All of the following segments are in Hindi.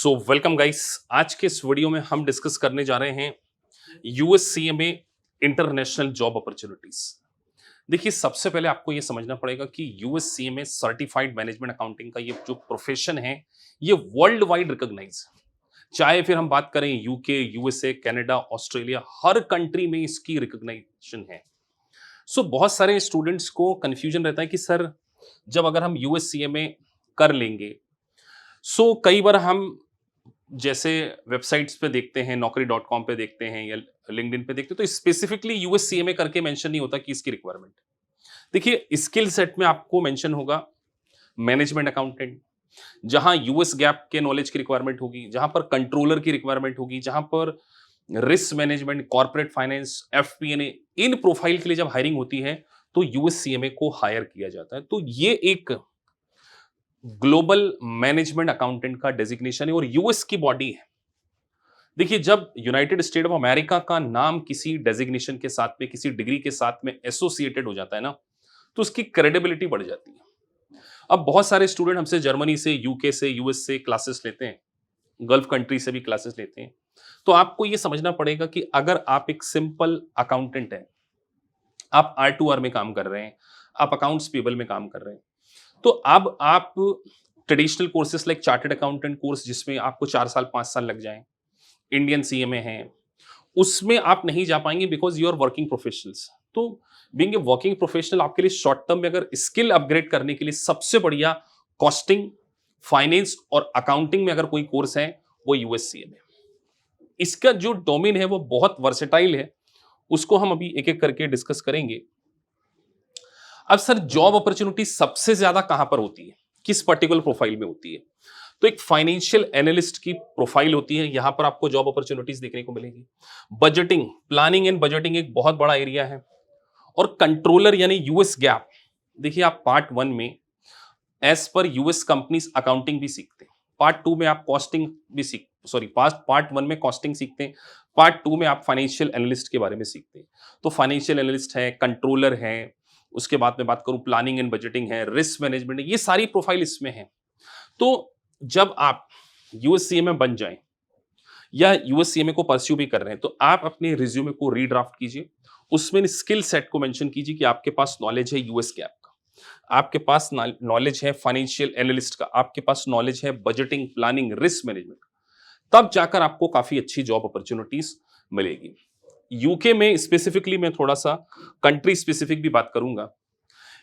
So welcome guys. आज के इस वीडियो में हम डिस्कस करने जा रहे हैं यूएससीएमए इंटरनेशनल जॉब अपॉर्चुनिटीज। देखिए, सबसे पहले आपको ये समझना पड़ेगा कि यूएससीएमए सर्टिफाइड मैनेजमेंट अकाउंटिंग का ये जो प्रोफेशन है, ये वर्ल्ड वाइड रिकॉग्नाइज है। चाहे फिर हम बात करें यूके, यूएसए, कनाडा, ऑस्ट्रेलिया, हर कंट्री में इसकी रिकॉग्नाइजेशन है। सो बहुत सारे स्टूडेंट्स को कंफ्यूजन रहता है कि सर, जब अगर हम यूएससीएमए कर लेंगे, सो कई बार हम जैसे वेबसाइट्स पे देखते हैं, naukri.com पे देखते हैं या लिंक्डइन पे देखते हैं, तो स्पेसिफिकली यूएससीएमए करके मेंशन नहीं होता कि इसकी रिक्वायरमेंट। देखिए, स्किल सेट में आपको मेंशन होगा मैनेजमेंट अकाउंटेंट, जहां यूएस गैप के नॉलेज की रिक्वायरमेंट होगी, जहां पर कंट्रोलर की रिक्वायरमेंट होगी, जहां पर risk management, corporate finance, FP&A, इन प्रोफाइल के लिए जब हायरिंग होती है तो यूएससीएमए को हायर किया जाता है। तो ये एक ग्लोबल मैनेजमेंट अकाउंटेंट का डेजिग्नेशन है और यूएस की बॉडी है। देखिए, जब यूनाइटेड स्टेट ऑफ अमेरिका का नाम किसी डेजिग्नेशन के साथ में, किसी डिग्री के साथ में एसोसिएटेड हो जाता है ना, तो उसकी क्रेडिबिलिटी बढ़ जाती है। अब बहुत सारे स्टूडेंट हमसे जर्मनी से, यूके से, यूएस से क्लासेस लेते हैं, गल्फ कंट्री से भी क्लासेस लेते हैं। तो आपको यह समझना पड़ेगा कि अगर आप एक सिंपल अकाउंटेंट हैं, आप R2R में काम कर रहे हैं, आप अकाउंट्स पेबल में काम कर रहे हैं, तो अब आप traditional courses like chartered accountant course, जिसमें आपको 4 साल 5 साल लग जाएं, इंडियन सीएमए है, उसमें आप नहीं जा पाएंगे because you are working professionals. तो बीइंग ए वर्किंग प्रोफेशनल आपके लिए शॉर्ट टर्म में अगर स्किल अपग्रेड करने के लिए सबसे बढ़िया कॉस्टिंग, फाइनेंस और अकाउंटिंग में अगर कोई कोर्स है, वो यूएससीएमए। इसका जो डोमेन है वो बहुत वर्सेटाइल है, उसको हम अभी एक एक करके डिस्कस करेंगे। अब सर, जॉब अपॉर्चुनिटी सबसे ज्यादा कहां पर होती है, किस पर्टिकुलर प्रोफाइल में होती है? तो एक फाइनेंशियल एनालिस्ट की प्रोफाइल होती है, यहां पर आपको जॉब अपॉर्चुनिटीज देखने को मिलेगी। बजटिंग, प्लानिंग एंड बजटिंग एक बहुत बड़ा एरिया है। और कंट्रोलर यानी यूएस गैप। देखिए, आप पार्ट 1 में as per US companies accounting भी सीखते हैं, पार्ट 2 में आप कॉस्टिंग भी पार्ट 1 में कॉस्टिंग सीखते हैं, पार्ट 2 में आप फाइनेंशियल एनालिस्ट के बारे में सीखते हैं। तो फाइनेंशियल एनालिस्ट है, कंट्रोलर है, उसके बाद में बात करूं प्लानिंग एंड बजटिंग है, रिस्क मैनेजमेंट है, ये सारी प्रोफाइल इसमें है। तो जब आप यूएससीएमए बन जाएं या यूएससीएमए को परस्यू भी कर रहे हैं, तो आप अपने रिज्यूमे को रीड्राफ्ट कीजिए, उसमें स्किल सेट को मेंशन कीजिए कि आपके पास नॉलेज है यूएस गैप का, आपके पास नॉलेज है फाइनेंशियल एनालिस्ट का, आपके पास नॉलेज है बजटिंग, प्लानिंग, रिस्क मैनेजमेंट का। तब जाकर आपको काफी अच्छी जॉब अपॉर्चुनिटीज मिलेगी। यूके में स्पेसिफिकली मैं थोड़ा सा कंट्री स्पेसिफिक भी बात करूंगा।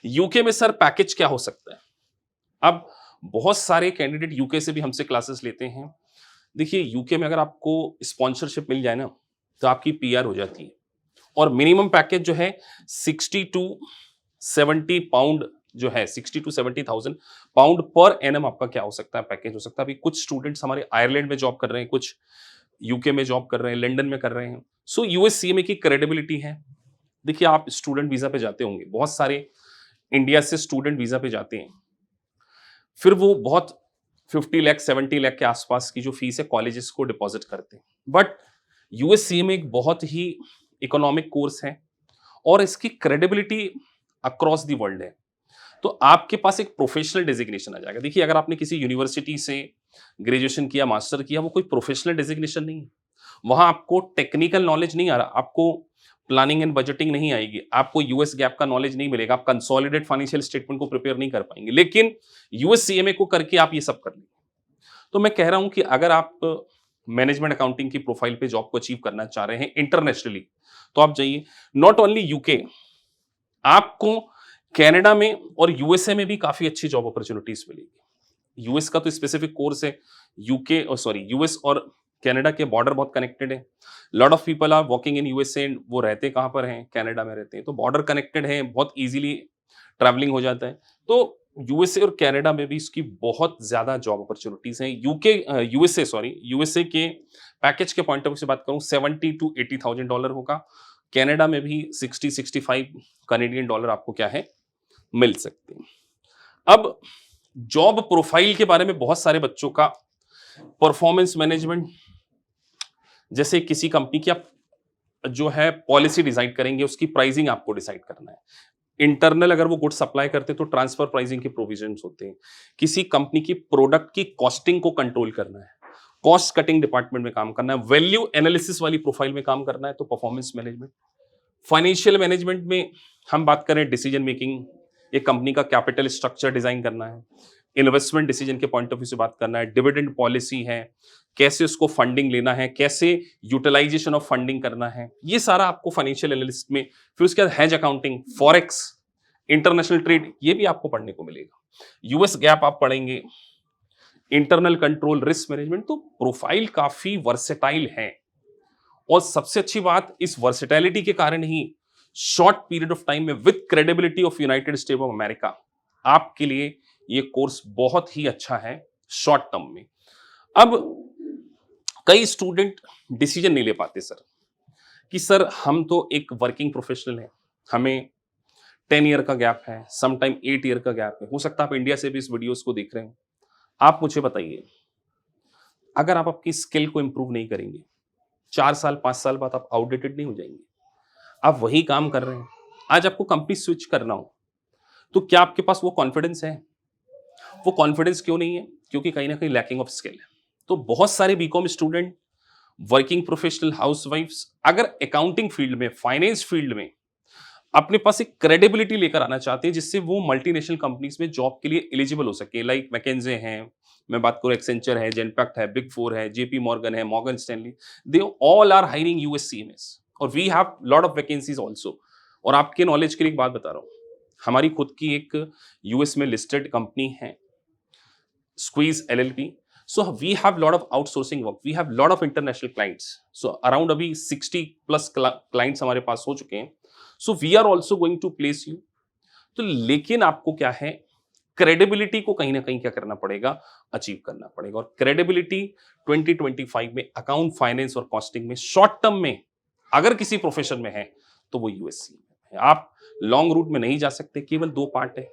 यूके में सर पैकेज क्या हो सकता है? अब बहुत सारे कैंडिडेट यूके से भी हमसे क्लासेस लेते हैं। देखिए, यूके में अगर आपको स्पॉन्सरशिप मिल जाए ना, तो आपकी पीआर हो जाती है और मिनिमम पैकेज जो है 60 टू 70 पाउंड जो है, 60 टू 70,000 पाउंड पर एनम आपका क्या हो सकता है, पैकेज हो सकता है। अभी कुछ स्टूडेंट्स हमारे आयरलैंड में जॉब कर रहे हैं, कुछ यूके में जॉब कर रहे हैं, लंदन में कर रहे हैं। सो यूएससीएमए की क्रेडिबिलिटी है। देखिए, आप स्टूडेंट वीजा पे जाते होंगे, बहुत सारे इंडिया से स्टूडेंट वीजा पे जाते हैं, फिर वो बहुत 50 लाख 70 लाख के आसपास की जो फीस है कॉलेजेस को डिपॉजिट करते हैं। बट यूएससीएमए एक बहुत ही इकोनॉमिक कोर्स है और इसकी क्रेडिबिलिटी अक्रॉस द वर्ल्ड है। तो आपके पास एक प्रोफेशनल डेजिग्नेशन आ जाएगा। देखिए, अगर आपने किसी यूनिवर्सिटी से ग्रेजुएशन किया, मास्टर किया, वो कोई प्रोफेशनल डेजिग्नेशन नहीं है। वहां आपको टेक्निकल नॉलेज नहीं आ रहा, आपको प्लानिंग एंड बजटिंग नहीं आएगी, आपको यूएस गैप का नॉलेज नहीं मिलेगा, आप कंसोलिडेट फाइनेंशियल स्टेटमेंट को प्रिपेयर नहीं कर पाएंगे। लेकिन यूएससीएमए को करके आप ये सब कर लेंगे। तो मैं कह रहा हूं कि अगर आप मैनेजमेंट अकाउंटिंग की प्रोफाइल पे जॉब को अचीव करना चाह रहे हैं इंटरनेशनली, तो आप जाइए। नॉट ओनली यूके, आपको कनाडा में और यूएसए में भी काफी अच्छी जॉब अपॉर्चुनिटीज मिलेगी। यूएस का तो स्पेसिफिक कोर्स है, यूएस और कनाडा के बॉर्डर बहुत कनेक्टेड है। Lot of people are working in USA, वो रहते कहां पर हैं? कनाडा में रहते हैं। तो बॉर्डर कनेक्टेड है, बहुत इजीली ट्रैवलिंग हो जाता है। तो यूएसए और कनाडा में भी इसकी बहुत ज्यादा जॉब अपॉर्चुनिटीज हैं। यूएसए के पैकेज के पॉइंट ऑफ व्यू से बात करूं, 70 टू 80,000 डॉलर होगा। कनाडा में भी 60-65 कनेडियन डॉलर आपको क्या है, मिल सकते हैं। अब जॉब प्रोफाइल के बारे में बहुत सारे बच्चों का परफॉर्मेंस मैनेजमेंट, जैसे किसी कंपनी की आप जो है पॉलिसी डिसाइड करेंगे, उसकी प्राइसिंग आपको डिसाइड करना है। इंटरनल अगर वो गुड्स सप्लाई करते हैं तो ट्रांसफर प्राइसिंग के प्रोविजंस होते हैं। किसी कंपनी की प्रोडक्ट की कॉस्टिंग को कंट्रोल करना है, कॉस्ट कटिंग डिपार्टमेंट में काम करना है, वैल्यू एनालिसिस वाली प्रोफाइल में काम करना है तो परफॉर्मेंस मैनेजमेंट, फाइनेंशियल मैनेजमेंट में हम बात करें डिसीजन मेकिंग, एक कंपनी का कैपिटल स्ट्रक्चर डिजाइन करना है, इन्वेस्टमेंट डिसीजन के पॉइंट ऑफ व्यू से बात करना है, डिविडेंड पॉलिसी है, कैसे उसको फंडिंग लेना है, कैसे यूटिलाइजेशन ऑफ फंडिंग करना है, ये सारा आपको फाइनेंशियल एनालिस्ट में। फिर उसके बाद hedge accounting, forex, international trade, ये भी आपको पढ़ने को मिलेगा। यूएस गैप आप पढ़ेंगे, इंटरनल कंट्रोल, रिस्क मैनेजमेंट। तो प्रोफाइल काफी वर्सेटाइल है और सबसे अच्छी बात इस वर्सेटैलिटी के कारण ही शॉर्ट पीरियड ऑफ टाइम में with credibility of United state of America आपके लिए ये कोर्स बहुत ही अच्छा है शॉर्ट टर्म में। अब कई स्टूडेंट डिसीजन नहीं ले पाते सर कि सर हम तो एक वर्किंग प्रोफेशनल हैं, हमें 10 ईयर का गैप है, समटाइम 8 ईयर का गैप है, हो सकता है आप इंडिया से भी इस वीडियोस को देख रहे हो। आप मुझे बताइए, अगर आप आपकी स्किल को इंप्रूव नहीं करेंगे, 4 साल 5 साल बाद आप आउटडेटेड नहीं हो जाएंगे? आप वही काम कर रहे हैं, आज आपको कंपनी स्विच करना हो तो क्या आपके पास वो कॉन्फिडेंस है? वो कॉन्फिडेंस क्यों नहीं है? क्योंकि कहीं ना कहीं लैकिंग ऑफ स्किल है। तो बहुत सारे बीकॉम स्टूडेंट, वर्किंग प्रोफेशनल, हाउसवाइफ्स अगर अकाउंटिंग फील्ड में, फाइनेंस फील्ड में अपने पास एक क्रेडिबिलिटी लेकर आना चाहते हैं जिससे वो मल्टीनेशनल कंपनीज में जॉब के लिए एलिजिबल हो सके, लाइक मैकेंजे हैं, मैं बात करूं एक्सेंचर है, जेनपैक्ट है, बिग फोर है, जेपी मॉर्गन है, Morgan Stanley, they all are hiring USCMS और we have lot of vacancies also. और आपके नॉलेज के लिए एक बात बता रहा हूं, हमारी खुद की एक यूएस में लिस्टेड कंपनी है, squeeze LLP. So we have lot of outsourcing work, we have lot of international clients, so around अभी 60 plus clients हमारे पास हो चुके हैं। So we are also going to place you। तो लेकिन आपको क्या है, क्रेडिबिलिटी को कहीं ना कहीं क्या करना पड़ेगा, अचीव करना पड़ेगा। और क्रेडिबिलिटी 2025 में अकाउंट, फाइनेंस और कॉस्टिंग में शॉर्ट टर्म में अगर किसी प्रोफेशन में है तो वो यूएससी में है। आप लॉन्ग रूट में नहीं जा सकते, केवल 2 पार्ट है,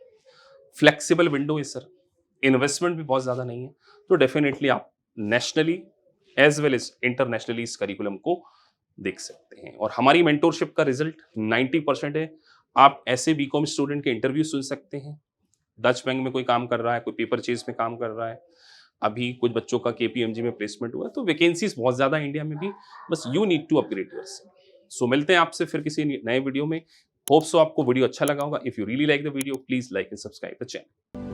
फ्लेक्सिबल विंडो है सर, इन्वेस्टमेंट भी बहुत ज्यादा नहीं है, तो डेफिनेटली आप nationally as well as internationally इस करिकुलम को देख सकते हैं। और हमारी मेंटोरशिप का रिजल्ट 90% है। आप ऐसे बीकॉम स्टूडेंट के इंटरव्यू सुन सकते हैं, डच बैंक में कोई काम कर रहा है, कोई पेपर चेज में काम कर रहा है, अभी कुछ बच्चों का केपीएमजी में प्लेसमेंट हुआ है, तो वैकेंसीज बहुत ज्यादा इंडिया में भी, बस you need to upgrade yourself. So मिलते हैं आपसे फिर किसी नए वीडियो में। होप सो आपको वीडियो अच्छा लगा होगा। If you really like the video, please like and subscribe the channel.